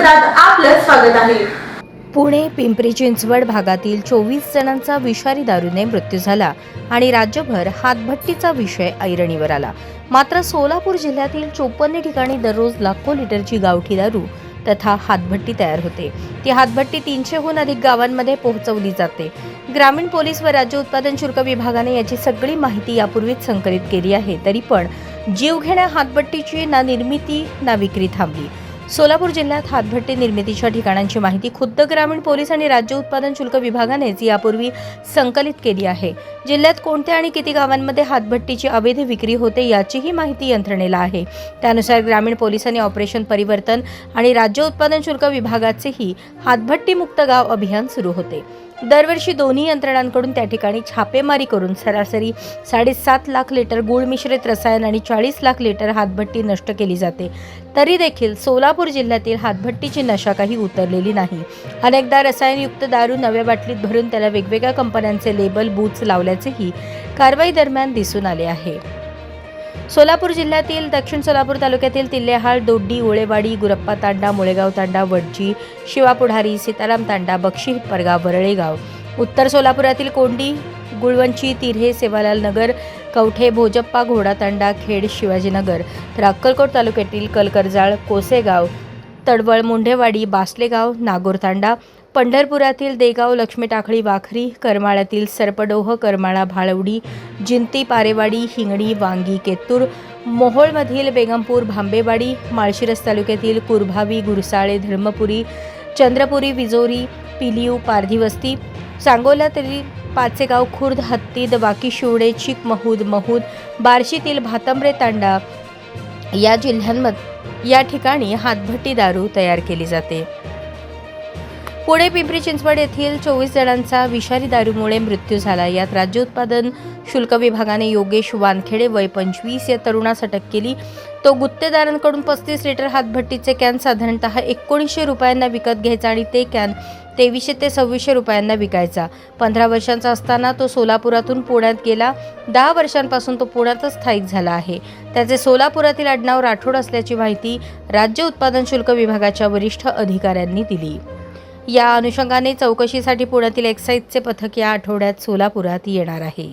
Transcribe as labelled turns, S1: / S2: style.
S1: वृत्तपत्रात आपलं स्वागत आहे।
S2: पुणे पिंपरी चिंचवड भागातील 24 जणांचा विषारी दारूने मृत्यू झाला आणि राज्यभर हातभट्टीचा विषय ऐरणीवर आला। मात्र सोलापूर जिल्ह्यातील 54 ठिकाणी दररोज लाखो लिटरची गावठी दारू तथा हातभट्टी तयार होते। ती हातभट्टी 300हून अधिक गावांमध्ये पोहोचवली जाते। ग्रामीण पोलीस व राज्य उत्पादन शुल्क विभागाने याची सगळी माहिती यापूर्वीच संकलित केली आहे, तरी पण जीवघेण्या हातभट्टीची ना निर्मिती ना विक्री थांबली। सोलापूर जिल्ह्यात हातभट्टी निर्मितीच्या ठिकाणांची माहिती खुद्द ग्रामीण पोलीस आणि राज्य उत्पादन शुल्क विभागानेच यापूर्वी संकलित केली आहे। जिल्ह्यात कोणत्या आणि किती गावांमध्ये हातभट्टीची अवैध विक्री होते याचीही माहिती यंत्रणेला आहे। त्यानुसार ग्रामीण पोलिसांनी ऑपरेशन परिवर्तन आणि राज्य उत्पादन शुल्क विभागाचेही हातभट्टी मुक्त गाव अभियान सुरू होते। दरवर्षी दोन्ही यंत्रणांकडून त्या ठिकाणी छापेमारी करून सरासरी 7.5 लाख लिटर गूळ मिश्रित रसायन आणि 40 लाख लिटर हातभट्टी नष्ट केली जाते। तरी देखील सोलापूर जिल्ह्यातील हातभट्टीची नशा काही उतरलेली नाही। अनेकदा रसायनयुक्त दारू नव्या बाटलीत भरून त्याला वेगवेगळ्या कंपन्यांचे लेबल बूथ्स लावल्याचेही कारवाई दरम्यान दिसून आले आहे। सोलापूर जिल्ह्यातील दक्षिण सोलापूर तालुक्यातील तिल्लेहाळ, दोड्डी, ओळेवाडी, गुरप्पा तांडा, मुळेगाव तांडा, वडजी, शिवापुढारी, सीताराम तांडा, बक्षी हिप्परगाव, वरळेगाव, उत्तर सोलापुरातील कोंडी, गुळवंची, तिऱ्हे, सेवालाल नगर, कवठे, भोजप्पा, घोडा तांडा, खेड, शिवाजीनगर, तर अक्कलकोट तालुक्यातील कलकरजाळ, कोसेगाव, तडवळ, मुंढेवाडी, बासलेगाव, नागोर तांडा, पंढरपुरातील देगाव, लक्ष्मी टाकळी, वाखरी, करमाळ्यातील सरपडोह, करमाळा, भाळवडी, जिंती, पारेवाडी, हिंगणी, वांगी, केतूर, मोहोळमधील बेगमपूर, भांबेवाडी, माळशिरस तालुक्यातील कुरभावी, गुरसाळे, धर्मपुरी, चंद्रपुरी, विजोरी, पिलियू, पारधीवस्ती, सांगोल्यातील पाचेगाव, खुर्द, हत्तीद, वाकी, शिवडे, चिकमहूद, महूद, बार्शीतील भातंब्रे तांडा या जिल्ह्यांमध्ये या ठिकाणी हातभट्टी दारू तयार केली जाते। पुणे पिंपरी चिंचवड येथील 24 जणांचा विषारी दारूमुळे मृत्यू झाला। यात राज्य उत्पादन शुल्क विभागाने योगेश वानखेडे वय 25 या तरुणास अटक केली। तो गुत्तेदारांकडून 35 लिटर हातभट्टीचे कॅन साधारणतः 1900 रुपयांना विकत घ्यायचा आणि ते कॅन 2300 ते 2600 रुपयांना विकायचा। 15 वर्षांचा असताना तो सोलापुरातून पुण्यात गेला। 10 वर्षांपासून तो पुण्यातच स्थायिक झाला आहे। त्याचे सोलापुरातील आडनाव राठोड असल्याची माहिती राज्य उत्पादन शुल्क विभागाच्या वरिष्ठ अधिकाऱ्यांनी दिली। या अनुषंगाने चौकशीसाठी पुण्यातील एक्साईजचे पथक या आठवड्यात सोलापुरात येणार आहे।